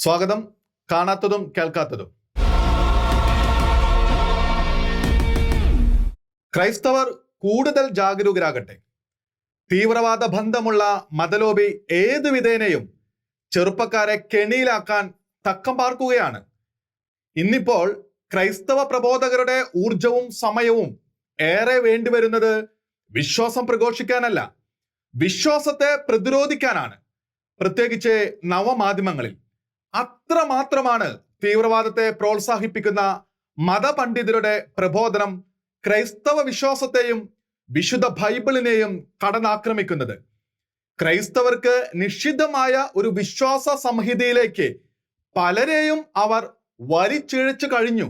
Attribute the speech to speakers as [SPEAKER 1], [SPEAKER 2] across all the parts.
[SPEAKER 1] സ്വാഗതം. കാണാത്തതും കേൾക്കാത്തതും. ക്രൈസ്തവർ കൂടുതൽ ജാഗരൂകരാകട്ടെ. തീവ്രവാദ ബന്ധമുള്ള മതലോബി ഏതു വിധേനയും ചെറുപ്പക്കാരെ കെണിയിലാക്കാൻ തക്കം പാർക്കുകയാണ്. ഇന്നിപ്പോൾ ക്രൈസ്തവ പ്രബോധകരുടെ ഊർജവും സമയവും ഏറെ വേണ്ടിവരുന്നത് വിശ്വാസം പ്രഘോഷിക്കാനല്ല, വിശ്വാസത്തെ പ്രതിരോധിക്കാനാണ്. പ്രത്യേകിച്ച് നവമാധ്യമങ്ങളിൽ അത്രമാത്രമാണ് തീവ്രവാദത്തെ പ്രോത്സാഹിപ്പിക്കുന്ന മതപണ്ഡിതരുടെ പ്രബോധനം ക്രൈസ്തവ വിശ്വാസത്തെയും വിശുദ്ധ ബൈബിളിനെയും കടന്നാക്രമിക്കുന്നത്. ക്രൈസ്തവർക്ക് നിഷിദ്ധമായ ഒരു വിശ്വാസ സംഹിതയിലേക്ക് പലരെയും അവർ വലിച്ചിഴച്ചു കഴിഞ്ഞു.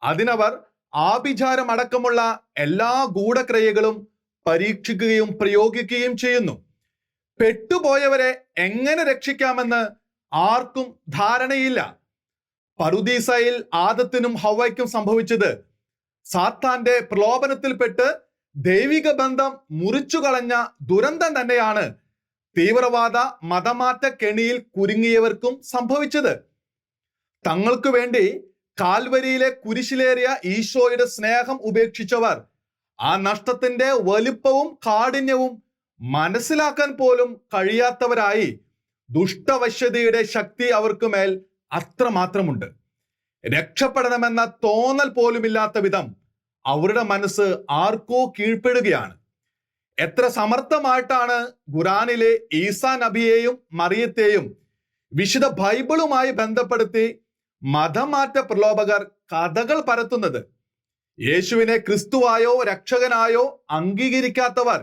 [SPEAKER 1] അതിനവർ ആഭിചാരമടക്കമുള്ള എല്ലാ ഗൂഢക്രിയകളും പരീക്ഷിക്കുകയും പ്രയോഗിക്കുകയും ചെയ്യുന്നു. പെട്ടുപോയവരെ എങ്ങനെ രക്ഷിക്കാമെന്ന് ആർക്കും ധാരണയില്ല. പറുദീസയിൽ ആദത്തിനും ഹവ്വയ്ക്കും സംഭവിച്ചത് സാത്താന്റെ പ്രലോഭനത്തിൽപ്പെട്ട് ദൈവിക ബന്ധം മുറിച്ചു കളഞ്ഞ ദുരന്തം തന്നെയാണ് തീവ്രവാദ മതമാറ്റ കെണിയിൽ കുരുങ്ങിയവർക്കും സംഭവിച്ചത്. തങ്ങൾക്ക് വേണ്ടി കാൽവരിയിലെ കുരിശിലേറിയ ഈശോയുടെ സ്നേഹം ഉപേക്ഷിച്ചവർ ആ നഷ്ടത്തിന്റെ വലുപ്പവും കാഠിന്യവും മനസ്സിലാക്കാൻ പോലും കഴിയാത്തവരായി. ദുഷ്ടവശ്യതയുടെ ശക്തി അവർക്ക് മേൽ അത്രമാത്രമുണ്ട്. രക്ഷപ്പെടണമെന്ന തോന്നൽ പോലുമില്ലാത്ത വിധം അവരുടെ മനസ്സ് ആർക്കോ കീഴ്പ്പെടുകയാണ്. എത്ര സമർത്ഥമായിട്ടാണ് ഖുറാനിലെ ഈസാ നബിയെയും മറിയത്തെയും വിശുദ്ധ ബൈബിളുമായി ബന്ധപ്പെടുത്തി മതമാറ്റ പ്രലോഭകർ കഥകൾ പരത്തുന്നത്. യേശുവിനെ ക്രിസ്തുവായോ രക്ഷകനായോ അംഗീകരിക്കാത്തവർ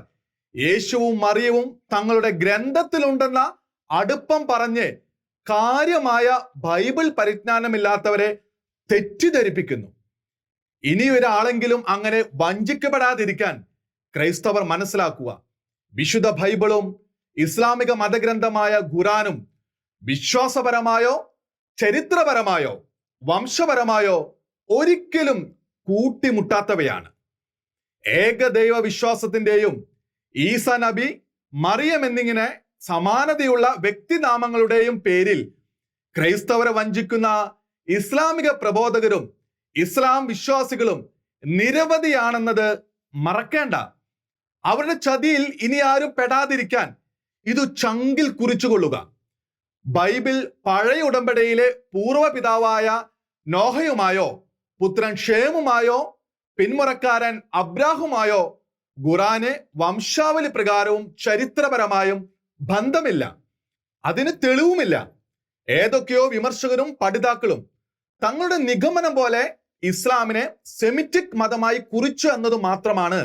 [SPEAKER 1] യേശുവും മറിയവും തങ്ങളുടെ ഗ്രന്ഥത്തിലുണ്ടെന്ന അടുപ്പം പറഞ്ഞ് കാര്യമായ ബൈബിൾ പരിജ്ഞാനമില്ലാത്തവരെ തെറ്റിദ്ധരിപ്പിക്കുന്നു. ഇനിയൊരാളെങ്കിലും അങ്ങനെ വഞ്ചിക്കപ്പെടാതിരിക്കാൻ ക്രൈസ്തവർ മനസ്സിലാക്കുക. വിശുദ്ധ ബൈബിളും ഇസ്ലാമിക മതഗ്രന്ഥമായ ഖുറാനും വിശ്വാസപരമായോ ചരിത്രപരമായോ വംശപരമായോ ഒരിക്കലും കൂട്ടിമുട്ടാത്തവയാണ്. ഏകദൈവ വിശ്വാസത്തിന്റെയും ഈസാ നബി, മറിയം എന്നിങ്ങനെ സമാനതയുള്ള വ്യക്തിനാമങ്ങളുടെയും പേരിൽ ക്രൈസ്തവരെ വഞ്ചിക്കുന്ന ഇസ്ലാമിക പ്രബോധകരും ഇസ്ലാം വിശ്വാസികളും നിരവധിയാണെന്നത് മറക്കേണ്ട. അവരുടെ ചതിയിൽ ഇനി ആരും പെടാതിരിക്കാൻ ഇത് ചങ്കിൽ കുറിച്ചുകൊള്ളുക. ബൈബിൾ പഴയ ഉടമ്പടിയിലെ പൂർവ്വപിതാവായ നോഹയുമായോ പുത്രൻ ഷേമുമായോ പിന്മുറക്കാരൻ അബ്രാഹുമായോ ഖുറാന് വംശാവലി പ്രകാരവും ചരിത്രപരമായും ബന്ധമില്ല. അതിന് തെളിവുമില്ല. ഏതൊക്കെയോ വിമർശകരും പഠിതാക്കളും തങ്ങളുടെ നിഗമനം പോലെ ഇസ്ലാമിനെ സെമിറ്റിക് മതമായി കുറിച്ചു എന്നത് മാത്രമാണ്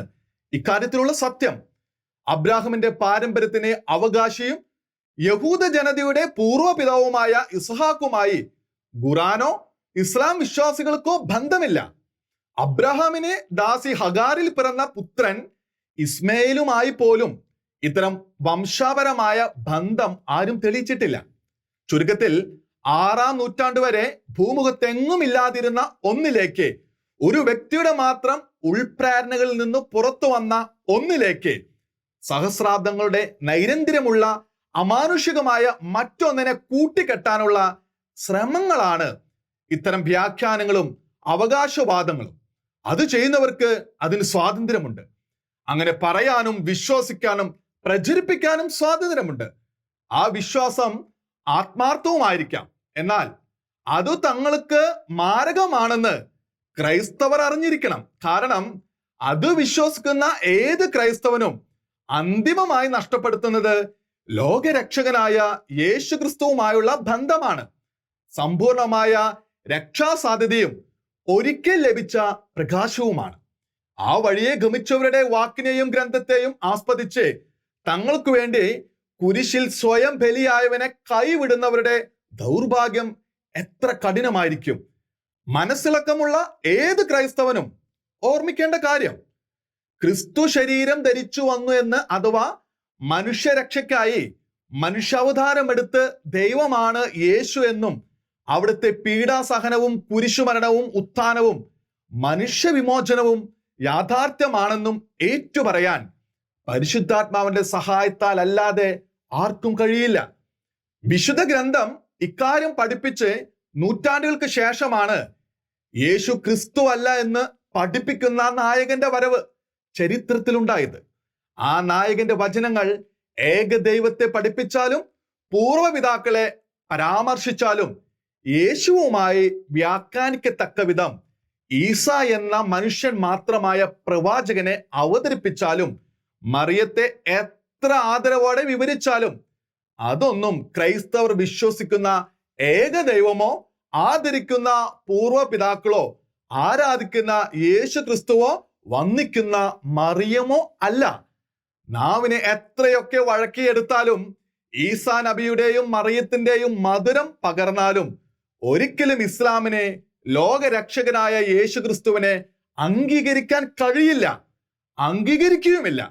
[SPEAKER 1] ഇക്കാര്യത്തിലുള്ള സത്യം. അബ്രാഹമിന്റെ പാരമ്പര്യത്തിന് അവകാശിയും യഹൂദ ജനതയുടെ പൂർവ്വപിതാവുമായ ഇസ്ഹാക്കുമായി ഖുറാനോ ഇസ്ലാം വിശ്വാസികൾക്കോ ബന്ധമില്ല. അബ്രഹാമിന് ദാസി ഹഗാറിൽ പിറന്ന പുത്രൻ ഇസ്മയിലുമായി പോലും ഇത്തരം വംശാപരമായ ബന്ധം ആരും തെളിയിച്ചിട്ടില്ല. ചുരുക്കത്തിൽ 6-ാം നൂറ്റാണ്ട് വരെ ഭൂമുഖത്തെങ്ങും ഇല്ലാതിരുന്ന ഒന്നിലേക്ക്, ഒരു വ്യക്തിയുടെ മാത്രം ഉൾപ്രേരണകളിൽ നിന്ന് പുറത്തു വന്ന ഒന്നിലേക്ക് സഹസ്രാബ്ദങ്ങളുടെ നൈരന്തര്യമുള്ള അമാനുഷികമായ മറ്റൊന്നിനെ കൂട്ടിക്കെട്ടാനുള്ള ശ്രമങ്ങളാണ് ഇത്തരം വ്യാഖ്യാനങ്ങളും അവകാശവാദങ്ങളും. അത് ചെയ്യുന്നവർക്ക് അതിന് സ്വാതന്ത്ര്യമുണ്ട്. അങ്ങനെ പറയാനും വിശ്വസിക്കാനും പ്രചരിപ്പിക്കാനും സ്വാതന്ത്ര്യമുണ്ട്. ആ വിശ്വാസം ആത്മാർത്ഥവുമായിരിക്കാം. എന്നാൽ അത് തങ്ങൾക്ക് മാരകമാണെന്ന് ക്രൈസ്തവർ അറിഞ്ഞിരിക്കണം. കാരണം അത് വിശ്വസിക്കുന്ന ഏത് ക്രൈസ്തവനും അന്തിമമായി നഷ്ടപ്പെടുത്തുന്നത് ലോകരക്ഷകനായ യേശു ക്രിസ്തുവുമായുള്ള ബന്ധമാണ്. സമ്പൂർണമായ രക്ഷാസാധ്യതയും ഒരിക്കൽ ലഭിച്ച പ്രകാശവുമാണ്. ആ വഴിയെ ഗമിച്ചവരുടെ വാക്കിനെയും ഗ്രന്ഥത്തെയും ആസ്പദിച്ച് തങ്ങൾക്ക് വേണ്ടി കുരിശിൽ സ്വയം ബലിയായവനെ കൈവിടുന്നവരുടെ ദൗർഭാഗ്യം എത്ര കഠിനമായിരിക്കും. മനസ്സിളക്കമുള്ള ഏത് ക്രൈസ്തവനും ഓർമ്മിക്കേണ്ട കാര്യം, ക്രിസ്തു ശരീരം ധരിച്ചു വന്നു എന്ന്, അഥവാ മനുഷ്യരക്ഷയ്ക്കായി മനുഷ്യാവതാരമെടുത്ത് ദൈവമാണ് യേശു എന്നും അവിടുത്തെ പീഡാസഹനവും കുരിശുമരണവും ഉത്ഥാനവും മനുഷ്യവിമോചനവും യാഥാർത്ഥ്യമാണെന്നും ഏറ്റുപറയാൻ പരിശുദ്ധാത്മാവിന്റെ സഹായത്താൽ അല്ലാതെ ആർക്കും കഴിയില്ല. വിശുദ്ധ ഗ്രന്ഥം ഇക്കാര്യം പഠിപ്പിച്ച് നൂറ്റാണ്ടുകൾക്ക് ശേഷമാണ് യേശു ക്രിസ്തു അല്ല എന്ന് പഠിപ്പിക്കുന്ന നായകന്റെ വരവ് ചരിത്രത്തിലുണ്ടായത്. ആ നായകന്റെ വചനങ്ങൾ ഏകദൈവത്തെ പഠിപ്പിച്ചാലും പൂർവ്വപിതാക്കളെ പരാമർശിച്ചാലും യേശുവുമായി വ്യാഖ്യാനിക്കത്തക്ക വിധം ഈസ എന്ന മനുഷ്യൻ മാത്രമായ പ്രവാചകനെ അവതരിപ്പിച്ചാലും മറിയത്തെ എത്ര ആദരവോടെ വിവരിച്ചാലും അതൊന്നും ക്രൈസ്തവർ വിശ്വസിക്കുന്ന ഏകദൈവമോ ആദരിക്കുന്ന പൂർവ്വപിതാക്കളോ ആരാധിക്കുന്ന യേശു ക്രിസ്തുവോ വന്ദിക്കുന്ന മറിയമോ അല്ല. നാവിനെ എത്രയൊക്കെ വഴക്കിയെടുത്താലും ഈസാ നബിയുടെയും മറിയത്തിന്റെയും മധുരം പകർന്നാലും ഒരിക്കലും ഇസ്ലാമിനെ ലോകരക്ഷകനായ യേശു ക്രിസ്തുവിനെ അംഗീകരിക്കാൻ കഴിയില്ല, അംഗീകരിക്കുകയുമില്ല.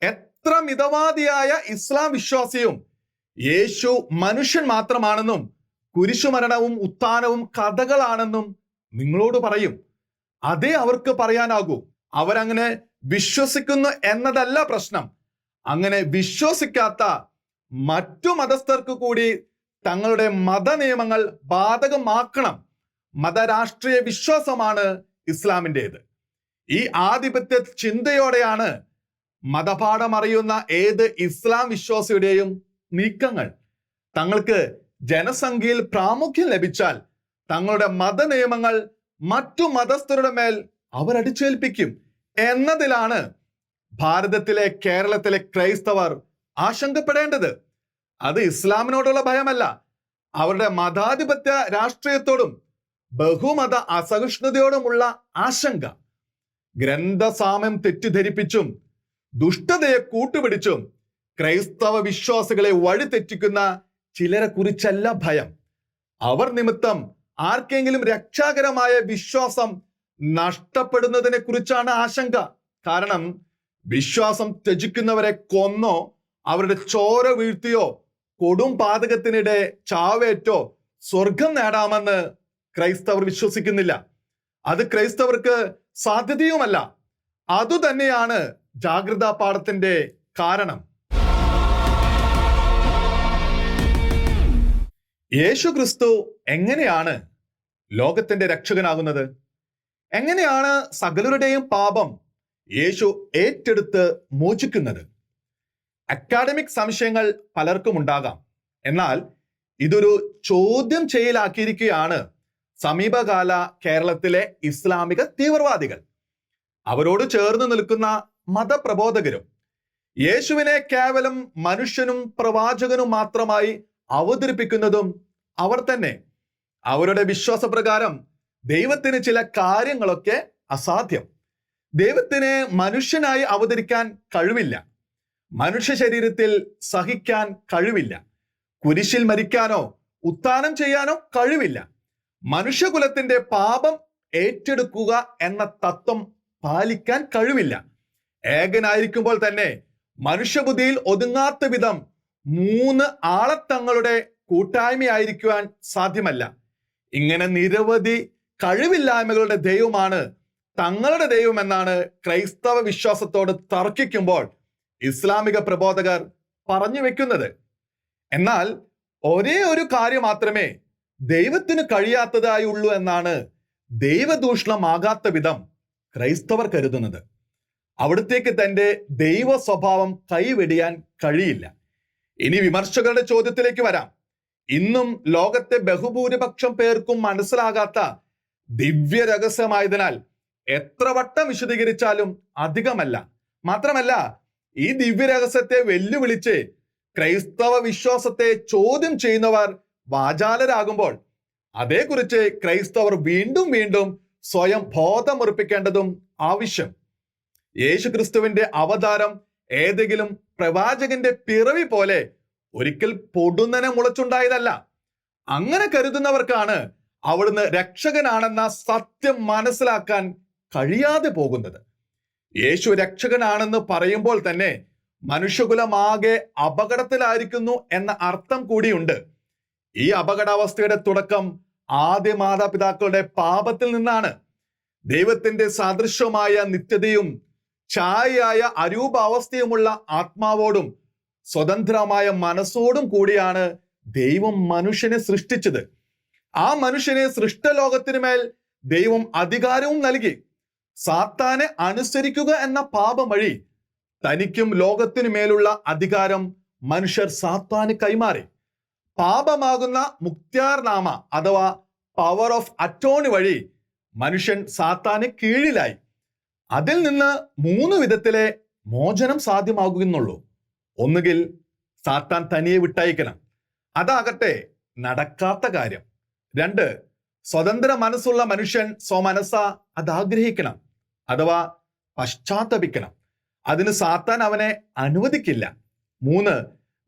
[SPEAKER 1] എത്ര മിതവാദിയായ ഇസ്ലാം വിശ്വാസിയും യേശു മനുഷ്യൻ മാത്രമാണെന്നും കുരിശുമരണവും ഉത്ഥാനവും കഥകളാണെന്നും നിങ്ങളോട് പറയും. അതേ അവർക്ക് പറയാനാകൂ. അവരങ്ങനെ വിശ്വസിക്കുന്നു എന്നതല്ല പ്രശ്നം. അങ്ങനെ വിശ്വസിക്കാത്ത മറ്റു മതസ്ഥർക്ക് കൂടി തങ്ങളുടെ മത നിയമങ്ങൾ ബാധകമാക്കണം. മതരാഷ്ട്രീയ വിശ്വാസമാണ് ഇസ്ലാമിൻ്റെത്. ഈ ആധിപത്യ ചിന്തയോടെയാണ് മതപാഠം അറിയുന്ന ഏത് ഇസ്ലാം വിശ്വാസിയുടെയും നീക്കങ്ങൾ. തങ്ങൾക്ക് ജനസംഖ്യയിൽ പ്രാമുഖ്യം ലഭിച്ചാൽ തങ്ങളുടെ മത നിയമങ്ങൾ മറ്റു മതസ്ഥരുടെ മേൽ അവർ അടിച്ചേൽപ്പിക്കും എന്നതിലാണ് ഭാരതത്തിലെ കേരളത്തിലെ ക്രൈസ്തവർ ആശങ്കപ്പെടേണ്ടത്. അത് ഇസ്ലാമിനോടുള്ള ഭയമല്ല, അവരുടെ മതാധിപത്യ രാഷ്ട്രീയത്തോടും ബഹുമത അസഹിഷ്ണുതയോടുമുള്ള ആശങ്ക. ഗ്രന്ഥസാമ്യം തെറ്റിദ്ധരിപ്പിച്ചും ദുഷ്ടതയെ കൂട്ടുപിടിച്ചും ക്രൈസ്തവ വിശ്വാസികളെ വഴിതെറ്റിക്കുന്ന ചിലരെ കുറിച്ചല്ല ഭയം. അവർ നിമിത്തം ആർക്കെങ്കിലും രക്ഷാകരമായ വിശ്വാസം നഷ്ടപ്പെടുന്നതിനെ കുറിച്ചാണ് ആശങ്ക. കാരണം വിശ്വാസം ത്യജിക്കുന്നവരെ കൊന്നോ അവരുടെ ചോര വീഴ്ത്തിയോ കൊടും പാതകത്തിനിടെ ചാവേറ്റോ സ്വർഗം നേടാമെന്ന് ക്രൈസ്തവർ വിശ്വസിക്കുന്നില്ല. അത് ക്രൈസ്തവർക്ക് സാധ്യതയുമല്ല. അതുതന്നെയാണ് ജാഗ്രതാ പാഠത്തിന്റെ കാരണം. യേശു ക്രിസ്തു എങ്ങനെയാണ് ലോകത്തിന്റെ രക്ഷകനാകുന്നത്? എങ്ങനെയാണ് സകലരുടെയും പാപം യേശു ഏറ്റെടുത്ത് മോചിക്കുന്നത്? അക്കാഡമിക് സംശയങ്ങൾ പലർക്കും ഉണ്ടാകാം. എന്നാൽ ഇതൊരു ചോദ്യം ചെയ്യലാക്കിയിരിക്കുകയാണ് സമീപകാല കേരളത്തിലെ ഇസ്ലാമിക തീവ്രവാദികൾ. അവരോട് ചേർന്ന് നിൽക്കുന്ന മതപ്രബോധകരും യേശുവിനെ കേവലം മനുഷ്യനും പ്രവാചകനും മാത്രമായി അവതരിപ്പിക്കുന്നതും അവർ തന്നെ. അവരുടെ വിശ്വാസപ്രകാരം ദൈവത്തിന് ചില കാര്യങ്ങളൊക്കെ അസാധ്യം. ദൈവത്തിന് മനുഷ്യനായി അവതരിക്കാൻ കഴിവില്ല, മനുഷ്യ ശരീരത്തിൽ സഹിക്കാൻ കഴിവില്ല, കുരിശിൽ മരിക്കാനോ ഉത്ഥാനം ചെയ്യാനോ കഴിവില്ല, മനുഷ്യകുലത്തിന്റെ പാപം ഏറ്റെടുക്കുക എന്ന തത്വം പാലിക്കാൻ കഴിവില്ല. ഏകനായിരിക്കുമ്പോൾ തന്നെ മനുഷ്യബുദ്ധിയിൽ ഒതുങ്ങാത്ത വിധം 3 ആളത്തങ്ങളുടെ കൂട്ടായ്മയായിരിക്കുവാൻ സാധ്യമല്ല. ഇങ്ങനെ നിരവധി കഴിവില്ലായ്മകളുടെ ദൈവമാണ് തങ്ങളുടെ ദൈവം എന്നാണ് ക്രൈസ്തവ വിശ്വാസത്തോട് തർക്കിക്കുമ്പോൾ ഇസ്ലാമിക പ്രബോധകർ പറഞ്ഞു വെക്കുന്നത്. എന്നാൽ ഒരേ ഒരു കാര്യം മാത്രമേ ദൈവത്തിന് കഴിയാത്തതായി ഉള്ളൂ എന്നാണ് ദൈവദൂഷണമാകാത്ത വിധം ക്രൈസ്തവർ കരുതുന്നത്. അവിടത്തേക്ക് തന്റെ ദൈവ സ്വഭാവം കൈവെടിയാൻ കഴിയില്ല. ഇനി വിമർശകരുടെ ചോദ്യത്തിലേക്ക് വരാം. ഇന്നും ലോകത്തെ ബഹുഭൂരിപക്ഷം പേർക്കും മനസ്സിലാകാത്ത ദിവ്യ രഹസ്യമായതിനാൽ എത്ര വട്ടം വിശദീകരിച്ചാലും അധികമല്ല. മാത്രമല്ല, ഈ ദിവ്യ രഹസ്യത്തെ വെല്ലുവിളിച്ച് ക്രൈസ്തവ വിശ്വാസത്തെ ചോദ്യം ചെയ്യുന്നവർ വാചാലരാകുമ്പോൾ അതേക്കുറിച്ച് ക്രൈസ്തവർ വീണ്ടും വീണ്ടും സ്വയം ബോധമുറപ്പിക്കേണ്ടതും ആവശ്യം. യേശു ക്രിസ്തുവിന്റെ അവതാരം ഏതെങ്കിലും പ്രവാചകന്റെ പിറവി പോലെ ഒരിക്കൽ പൊടുന്നനെ മുളച്ചുണ്ടായതല്ല. അങ്ങനെ കരുതുന്നവർക്കാണ് അവിടുന്ന് രക്ഷകനാണെന്ന സത്യം മനസ്സിലാക്കാൻ കഴിയാതെ പോകുന്നത്. യേശു രക്ഷകനാണെന്ന് പറയുമ്പോൾ തന്നെ മനുഷ്യകുലമാകെ അപകടത്തിലായിരിക്കുന്നു എന്ന അർത്ഥം കൂടിയുണ്ട്. ഈ അപകടാവസ്ഥയുടെ തുടക്കം ആദ്യ മാതാപിതാക്കളുടെ പാപത്തിൽ നിന്നാണ്. ദൈവത്തിന്റെ സാദൃശ്യമായ നിത്യതയും ഛായയായ അരൂപാവസ്ഥയുമുള്ള ആത്മാവോടും സ്വതന്ത്രമായ മനസ്സോടും കൂടിയാണ് ദൈവം മനുഷ്യനെ സൃഷ്ടിച്ചത്. ആ മനുഷ്യനെ സൃഷ്ടലോകത്തിന് മേൽ ദൈവം അധികാരവും നൽകി. സാത്താനെ അനുസരിക്കുക എന്ന പാപം വഴി തനിക്കും ലോകത്തിനു മേലുള്ള അധികാരം മനുഷ്യർ സാത്താന് കൈമാറി. പാപമാകുന്ന മുക്ത്യാർനാമ അഥവാ പവർ ഓഫ് അറ്റോണി വഴി മനുഷ്യൻ സാത്താന് കീഴിലായി. അതിൽ നിന്ന് 3 വിധത്തിലെ മോചനം സാധ്യമാകുന്നുള്ളൂ. ഒന്നുകിൽ സാത്താൻ തനിയെ വിട്ടയക്കണം, അതാകട്ടെ നടക്കാത്ത കാര്യം. 2, സ്വതന്ത്ര മനസ്സുള്ള മനുഷ്യൻ സ്വമനസ അത് ആഗ്രഹിക്കണം അഥവാ പശ്ചാത്തപിക്കണം. അതിന് സാത്താൻ അവനെ അനുവദിക്കില്ല. 3,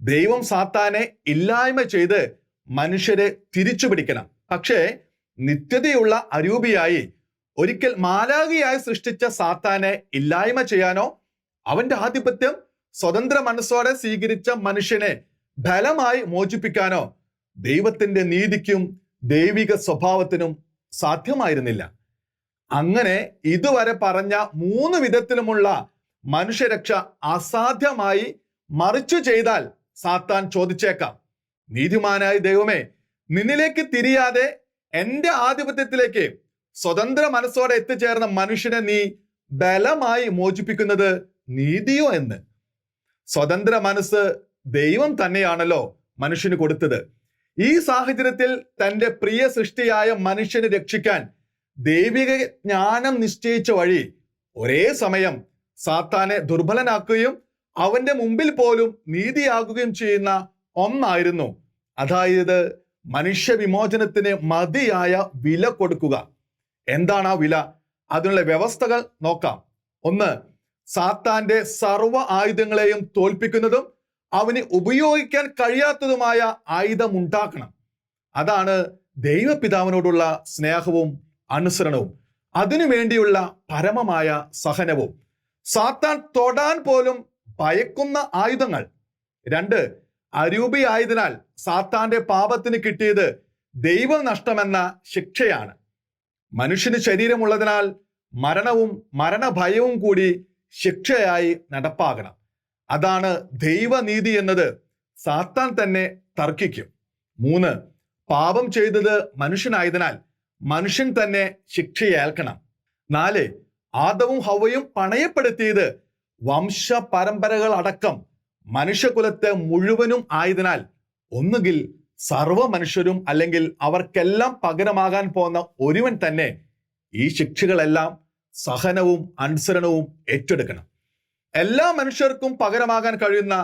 [SPEAKER 1] ദൈവം സാത്താനെ ഇല്ലായ്മ ചെയ്ത് മനുഷ്യരെ തിരിച്ചു പിടിക്കണം. പക്ഷേ നിത്യതയുള്ള അരൂപിയായി ഒരിക്കൽ മാലാഖയായി സൃഷ്ടിച്ച സാത്താനെ ഇല്ലായ്മ ചെയ്യാനോ അവന്റെ ആധിപത്യം സ്വതന്ത്ര മനസ്സോടെ സ്വീകരിച്ച മനുഷ്യനെ ബലമായി മോചിപ്പിക്കാനോ ദൈവത്തിന്റെ നീതിക്കും ദൈവിക സ്വഭാവത്തിനും സാധ്യമായിരുന്നില്ല. അങ്ങനെ ഇതുവരെ പറഞ്ഞ 3 വിധത്തിലുമുള്ള മനുഷ്യരക്ഷ അസാധ്യമായി മറിച്ചു ചെയ്താൽ സാത്താൻ ചോദിച്ചേക്കാം, നീതിമാനായ ദൈവമേ, നിന്നിലേക്ക് തിരിയാതെ എന്റെ ആധിപത്യത്തിലേക്ക് സ്വതന്ത്ര മനസ്സോടെ എത്തിച്ചേർന്ന മനുഷ്യനെ നീ ബലമായി മോചിപ്പിക്കുന്നത് നീതിയോ എന്ന്. സ്വതന്ത്ര മനസ്സ് ദൈവം തന്നെയാണല്ലോ മനുഷ്യന് കൊടുത്തത്. ഈ സാഹചര്യത്തിൽ തന്റെ പ്രിയ സൃഷ്ടിയായ മനുഷ്യനെ രക്ഷിക്കാൻ ദൈവിക ജ്ഞാനം നിശ്ചയിച്ച വഴി ഒരേ സമയം സാത്താനെ ദുർബലനാക്കുകയും അവന്റെ മുമ്പിൽ പോലും നീതിയാകുകയും ചെയ്യുന്ന ഒന്നായിരുന്നു. അതായത് മനുഷ്യ വിമോചനത്തിന് മതിയായ വില കൊടുക്കുക. എന്താണ് ആ വില? അതിനുള്ള വ്യവസ്ഥകൾ നോക്കാം. 1, സാത്താന്റെ സർവ്വ ആയുധങ്ങളെയും തോൽപ്പിക്കുന്നതും അവന് ഉപയോഗിക്കാൻ കഴിയാത്തതുമായ ആയുധം ഉണ്ടാക്കണം. അതാണ് ദൈവപിതാവിനോടുള്ള സ്നേഹവും അനുസരണവും, അതിനുവേണ്ടിയുള്ള പരമമായ സഹനവും. സാത്താൻ തൊടാൻ പോലും ഭയക്കുന്ന ആയുധങ്ങൾ. 2, അരൂപിയായതിനാൽ സാത്താന്റെ പാപത്തിന് കിട്ടിയത് ദൈവനഷ്ടമെന്ന ശിക്ഷയാണ്. മനുഷ്യന് ശരീരമുള്ളതിനാൽ മരണവും മരണഭയവും കൂടി ശിക്ഷയായി നടപ്പാകണം. അതാണ് ദൈവനീതി എന്നത് സാത്താൻ തന്നെ തർക്കിക്കും. 3, പാപം ചെയ്തത് മനുഷ്യനായതിനാൽ മനുഷ്യൻ തന്നെ ശിക്ഷയേൽക്കണം. 4, ആദവും ഹവ്വയും പണയപ്പെടുത്തിയത് വംശ പരമ്പരകൾ അടക്കം മനുഷ്യകുലത്തെ മുഴുവനും ആയതിനാൽ ഒന്നുകിൽ സർവ മനുഷ്യരും അല്ലെങ്കിൽ അവർക്കെല്ലാം പകരമാകാൻ പോകുന്ന ഒരുവൻ തന്നെ ഈ ശിക്ഷകളെല്ലാം സഹനവും അനുസരണവും ഏറ്റെടുക്കണം. എല്ലാ മനുഷ്യർക്കും പകരമാകാൻ കഴിയുന്ന,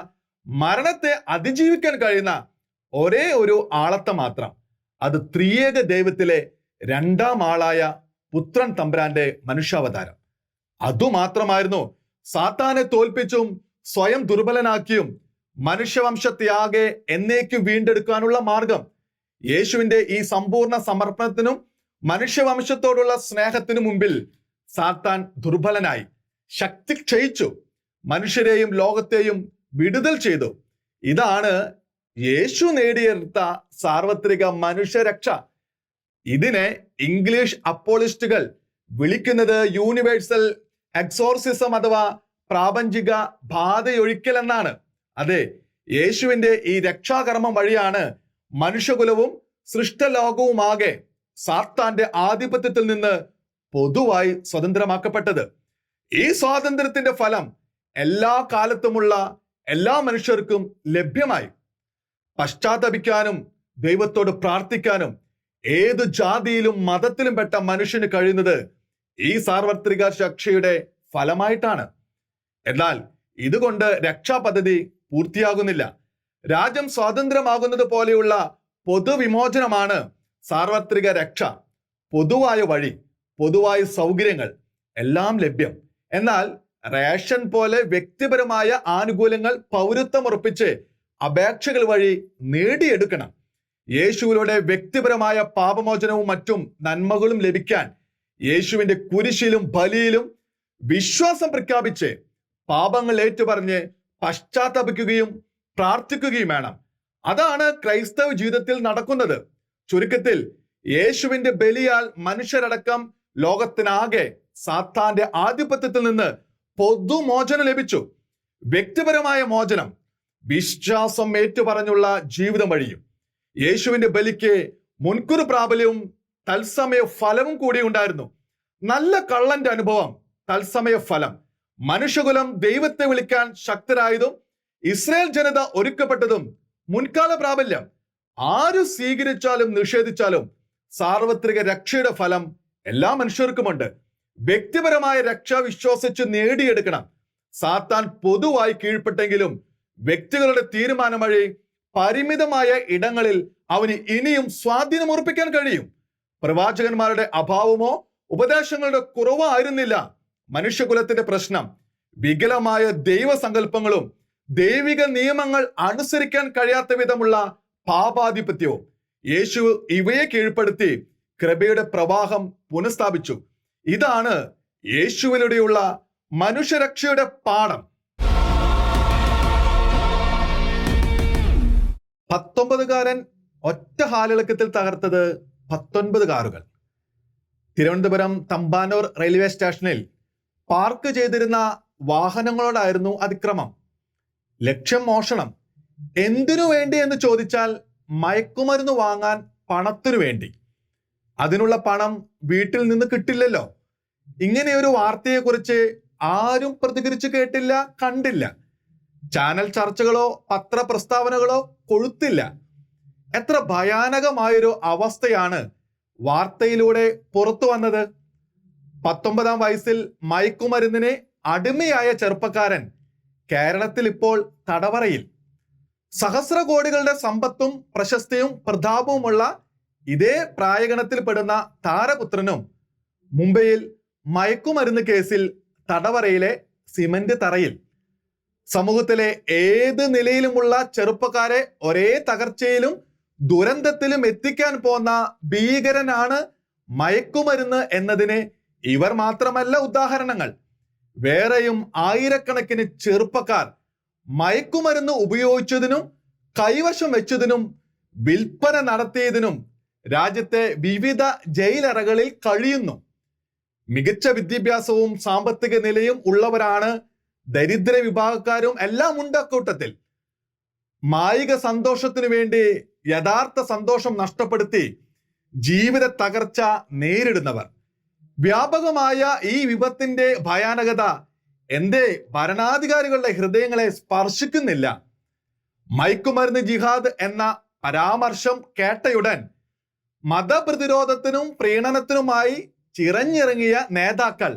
[SPEAKER 1] മരണത്തെ അതിജീവിക്കാൻ കഴിയുന്ന ഒരേ ഒരു ആളത്തെ മാത്രം, അത് ത്രിയേക ദൈവത്തിലെ 2ാം ആളായ പുത്രൻ തമ്പുരാന്റെ മനുഷ്യാവതാരം. അതുമാത്രമായിരുന്നു സാത്താനെ തോൽപ്പിച്ചും സ്വയം ദുർബലനാക്കിയും മനുഷ്യവംശത്യാകെ എന്നേക്കും വീണ്ടെടുക്കാനുള്ള മാർഗം. യേശുവിന്റെ ഈ സമ്പൂർണ്ണ സമർപ്പണത്തിനും മനുഷ്യവംശത്തോടുള്ള സ്നേഹത്തിനു മുമ്പിൽ സാത്താൻ ദുർബലനായി, ശക്തി ക്ഷയിച്ചു, മനുഷ്യരെയും ലോകത്തെയും വിടുതൽ ചെയ്തു. ഇതാണ് യേശു നേടിയെടുത്ത സാർവത്രിക മനുഷ്യരക്ഷ. ഇതിനെ ഇംഗ്ലീഷ് അപ്പോളിസ്റ്റുകൾ വിളിക്കുന്നത് യൂണിവേഴ്സൽ എക്സോർസിസം അഥവാ പ്രാപഞ്ചിക ബാധയൊഴിക്കൽ എന്നാണ്. അതെ, യേശുവിന്റെ ഈ രക്ഷാകർമ്മം വഴിയാണ് മനുഷ്യകുലവും സൃഷ്ടലോകവുമാകെ സാത്താന്റെ ആധിപത്യത്തിൽ നിന്ന് പൊതുവായി സ്വതന്ത്രമാക്കപ്പെട്ടത്. ഈ സ്വാതന്ത്ര്യത്തിന്റെ ഫലം എല്ലാ കാലത്തുമുള്ള എല്ലാ മനുഷ്യർക്കും ലഭ്യമായി. പശ്ചാത്തപിക്കാനും ദൈവത്തോട് പ്രാർത്ഥിക്കാനും ഏത് ജാതിയിലും മതത്തിലും പെട്ട മനുഷ്യന് കഴിയുന്നത് ഈ സാർവത്രിക രക്ഷയുടെ ഫലമായിട്ടാണ്. എന്നാൽ ഇതുകൊണ്ട് രക്ഷാപദ്ധതി പൂർത്തിയാകുന്നില്ല. രാജ്യം സ്വാതന്ത്ര്യമാകുന്നത് പോലെയുള്ള പൊതുവിമോചനമാണ് സാർവത്രിക രക്ഷ. പൊതുവായ വഴി, പൊതുവായ സൗകര്യങ്ങൾ എല്ലാം ലഭ്യം. എന്നാൽ റേഷൻ പോലെ വ്യക്തിപരമായ ആനുകൂല്യങ്ങൾ പൗരത്വമുറപ്പിച്ച് അപേക്ഷകൾ വഴി നേടിയെടുക്കണം. യേശുവിലൂടെ വ്യക്തിപരമായ പാപമോചനവും മറ്റും നന്മകളും ലഭിക്കാൻ യേശുവിന്റെ കുരിശിലും ബലിയിലും വിശ്വാസം പ്രഖ്യാപിച്ച് പാപങ്ങൾ ഏറ്റുപറഞ്ഞ് പശ്ചാത്തപിക്കുകയും പ്രാർത്ഥിക്കുകയും വേണം. അതാണ് ക്രൈസ്തവ ജീവിതത്തിൽ നടക്കുന്നത്. ചുരുക്കത്തിൽ, യേശുവിന്റെ ബലിയാൽ മനുഷ്യരടക്കം ലോകത്തിനാകെ സാത്താന്റെ ആധിപത്യത്തിൽ നിന്ന് പൊതുമോചനം ലഭിച്ചു. വ്യക്തിപരമായ മോചനം വിശ്വാസം ഏറ്റുപറഞ്ഞുള്ള ജീവിതം വഴിയും യേശുവിന്റെ ബലിക്ക് മുൻകൂർ പ്രാബല്യവും തത്സമയ ഫലവും കൂടി ഉണ്ടായിരുന്നു. നല്ല കള്ളന്റെ അനുഭവം, തത്സമയ ഫലം. മനുഷ്യകുലം ദൈവത്തെ വിളിക്കാൻ ശക്തരായതും ഇസ്രായേൽ ജനത ഒരുക്കപ്പെട്ടതും മുൻകാല പ്രാബല്യം. ആര് സ്വീകരിച്ചാലും നിഷേധിച്ചാലും സാർവത്രിക രക്ഷയുടെ ഫലം എല്ലാ മനുഷ്യർക്കുമുണ്ട്. വ്യക്തിപരമായ രക്ഷ വിശ്വസിച്ച് നേടിയെടുക്കണം. സാത്താൻ പൊതുവായി കീഴ്പ്പെട്ടെങ്കിലും വ്യക്തികളുടെ തീരുമാനം വഴി പരിമിതമായ ഇടങ്ങളിൽ അവന് ഇനിയും സ്വാധീനം ഉറപ്പിക്കാൻ കഴിയും. പ്രവാചകന്മാരുടെ അഭാവമോ ഉപദേശങ്ങളുടെ കുറവോ ആയിരുന്നില്ല മനുഷ്യകുലത്തിന്റെ പ്രശ്നം. വികലമായ ദൈവസങ്കല്പങ്ങളും ദൈവിക നിയമങ്ങൾ അനുസരിക്കാൻ കഴിയാത്ത വിധമുള്ള പാപാധിപത്യവും. യേശു ഇവയെ കീഴ്പ്പെടുത്തി കൃപയുടെ പ്രവാഹം പുനഃസ്ഥാപിച്ചു. ഇതാണ് യേശുവിലൂടെയുള്ള മനുഷ്യരക്ഷയുടെ പാഠം. 19 ഒറ്റ ഹാലിളക്കത്തിൽ തകർത്തത് 19 കാറുകൾ. തിരുവനന്തപുരം തമ്പാനൂർ റെയിൽവേ സ്റ്റേഷനിൽ പാർക്ക് ചെയ്തിരുന്ന വാഹനങ്ങളോടായിരുന്നു അതിക്രമം. ലക്ഷ്യം മോഷണം. എന്തിനു വേണ്ടി എന്ന് ചോദിച്ചാൽ മയക്കുമരുന്ന് വാങ്ങാൻ പണത്തിനു വേണ്ടി. അതിനുള്ള പണം വീട്ടിൽ നിന്ന് കിട്ടില്ലല്ലോ. ഇങ്ങനെയൊരു വാർത്തയെക്കുറിച്ച് ആരും പ്രതികരിച്ചു കേട്ടില്ല, കണ്ടില്ല. ചാനൽ ചർച്ചകളോ പത്രപ്രസ്താവനകളോ കൊഴുത്തില്ല. എത്ര ഭയാനകമായൊരു അവസ്ഥയാണ് വാർത്തയിലൂടെ പുറത്തു വന്നത്. 19 വയസ്സിൽ മയക്കുമരുന്നിന് അടിമയായ ചെറുപ്പക്കാരൻ കേരളത്തിൽ ഇപ്പോൾ തടവറയിൽ. സഹസ്ര കോടികളുടെ സമ്പത്തും പ്രശസ്തിയും പ്രതാപവുമുള്ള ഇതേ പ്രായഗണത്തിൽപ്പെടുന്ന താരപുത്രനും മുംബൈയിൽ മയക്കുമരുന്ന് കേസിൽ തടവറയിലെ സിമന്റ് തറയിൽ. സമൂഹത്തിലെ ഏത് നിലയിലുമുള്ള ചെറുപ്പക്കാരെ ഒരേ തകർച്ചയിലും ദുരന്തത്തിലും എത്തിക്കാൻ പോന്ന ഭീകരനാണ് മയക്കുമരുന്ന് എന്നതിന് ഇവർ മാത്രമല്ല ഉദാഹരണങ്ങൾ. വേറെയും ആയിരക്കണക്കിന് ചെറുപ്പക്കാർ മയക്കുമരുന്ന് ഉപയോഗിച്ചതിനും കൈവശം വെച്ചതിനും വിൽപ്പന നടത്തിയതിനും രാജ്യത്തെ വിവിധ ജയിലറകളിൽ കഴിയുന്നു. മികച്ച വിദ്യാഭ്യാസവും സാമ്പത്തിക നിലയും ഉള്ളവരാണ് ദരിദ്ര വിഭാഗക്കാരും എല്ലാം ഉണ്ട് അക്കൂട്ടത്തിൽ. മായിക സന്തോഷത്തിനു വേണ്ടി യഥാർത്ഥ സന്തോഷം നഷ്ടപ്പെടുത്തി ജീവിത തകർച്ച നേരിടുന്നവർ. വ്യാപകമായ ഈ വിപത്തിന്റെ ഭയാനകത എന്തേ ഭരണാധികാരികളുടെ ഹൃദയങ്ങളെ സ്പർശിക്കുന്നില്ല? മയക്കുമരുന്ന് ജിഹാദ് എന്ന പരാമർശം കേട്ടയുടൻ മതപ്രതിരോധത്തിനും പ്രീണനത്തിനുമായി ചിറഞ്ഞിറങ്ങിയ നേതാക്കൾ,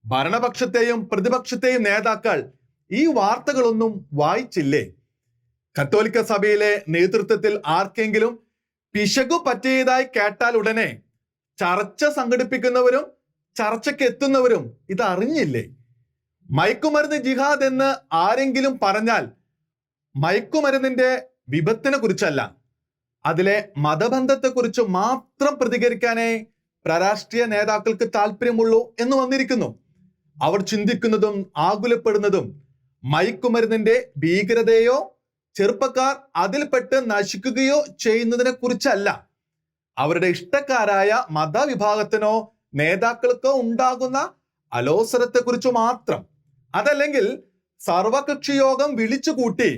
[SPEAKER 1] ഭരണപക്ഷത്തെയും പ്രതിപക്ഷത്തെയും നേതാക്കൾ ഈ വാർത്തകളൊന്നും വായിച്ചില്ലേ? കത്തോലിക്ക സഭയിലെ നേതൃത്വത്തിൽ ആർക്കെങ്കിലും പിശകു പറ്റിയതായി കേട്ടാൽ ഉടനെ ചർച്ച സംഘടിപ്പിക്കുന്നവരും ചർച്ചയ്ക്ക് എത്തുന്നവരും ഇത് അറിഞ്ഞില്ലേ? മയക്കുമരുന്ന് ജിഹാദ് എന്ന് ആരെങ്കിലും പറഞ്ഞാൽ മയക്കുമരുന്നിന്റെ വിപത്തിനെ കുറിച്ചല്ല, അതിലെ മതബന്ധത്തെക്കുറിച്ച് മാത്രം പ്രതികരിക്കാനേ പ്രരാഷ്ട്രീയ നേതാക്കൾക്ക് താല്പര്യമുള്ളൂ എന്ന് വന്നിരിക്കുന്നു. അവർ ചിന്തിക്കുന്നതും ആകുലപ്പെടുന്നതും മയക്കുമരുന്നിന്റെ ഭീകരതയോ ചെറുപ്പക്കാർ അതിൽപ്പെട്ട് നശിക്കുകയോ ചെയ്യുന്നതിനെ കുറിച്ചല്ല, അവരുടെ ഇഷ്ടക്കാരായ മതവിഭാഗത്തിനോ നേതാക്കൾക്കോ ഉണ്ടാകുന്ന അലോസരത്തെക്കുറിച്ച് മാത്രം. അതല്ലെങ്കിൽ സർവകക്ഷി യോഗം വിളിച്ചുകൂട്ടി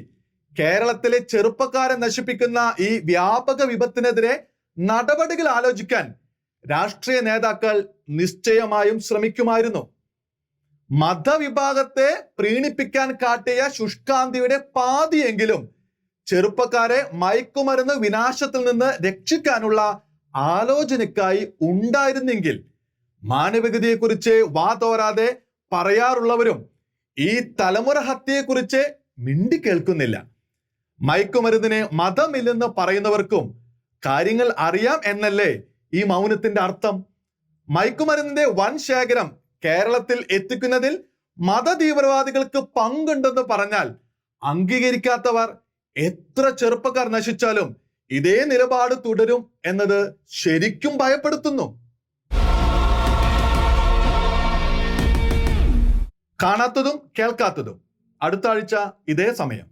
[SPEAKER 1] കേരളത്തിലെ ചെറുപ്പക്കാരെ നശിപ്പിക്കുന്ന ഈ വ്യാപക വിപത്തിനെതിരെ നടപടികൾ ആലോചിക്കാൻ രാഷ്ട്രീയ നേതാക്കൾ നിശ്ചയമായും ശ്രമിക്കുമായിരുന്നു. മതവിഭാഗത്തെ പ്രീണിപ്പിക്കാൻ കാട്ടിയ ശുഷ്കാന്തിയുടെ പാതിയെങ്കിലും ചെറുപ്പക്കാരെ മയക്കുമരുന്ന് വിനാശത്തിൽ നിന്ന് രക്ഷിക്കാനുള്ള ആലോചനയ്ക്കായി ഉണ്ടായിരുന്നെങ്കിൽ. മാനവികതയെക്കുറിച്ച് വാതോരാതെ പറയാറുള്ളവരും ഈ തലമുറ ഹത്യയെക്കുറിച്ച് മിണ്ടിക്കേൾക്കുന്നില്ല. മയക്കുമരുന്നിന് മതമില്ലെന്ന് പറയുന്നവർക്കും കാര്യങ്ങൾ അറിയാം എന്നല്ലേ ഈ മൗനത്തിന്റെ അർത്ഥം? മയക്കുമരുന്നിന്റെ വൻ ശേഖരം കേരളത്തിൽ എത്തിക്കുന്നതിൽ മതതീവ്രവാദികൾക്ക് പങ്കുണ്ടെന്ന് പറഞ്ഞാൽ അംഗീകരിക്കാത്തവർ എത്ര ചെറുപ്പക്കാർ നശിച്ചാലും ഇതേ നിലപാട് തുടരും എന്നത് ശരിക്കും ഭയപ്പെടുത്തുന്നു. കാണാത്തതും കേൾക്കാത്തതും അടുത്ത ആഴ്ച ഇതേ സമയം.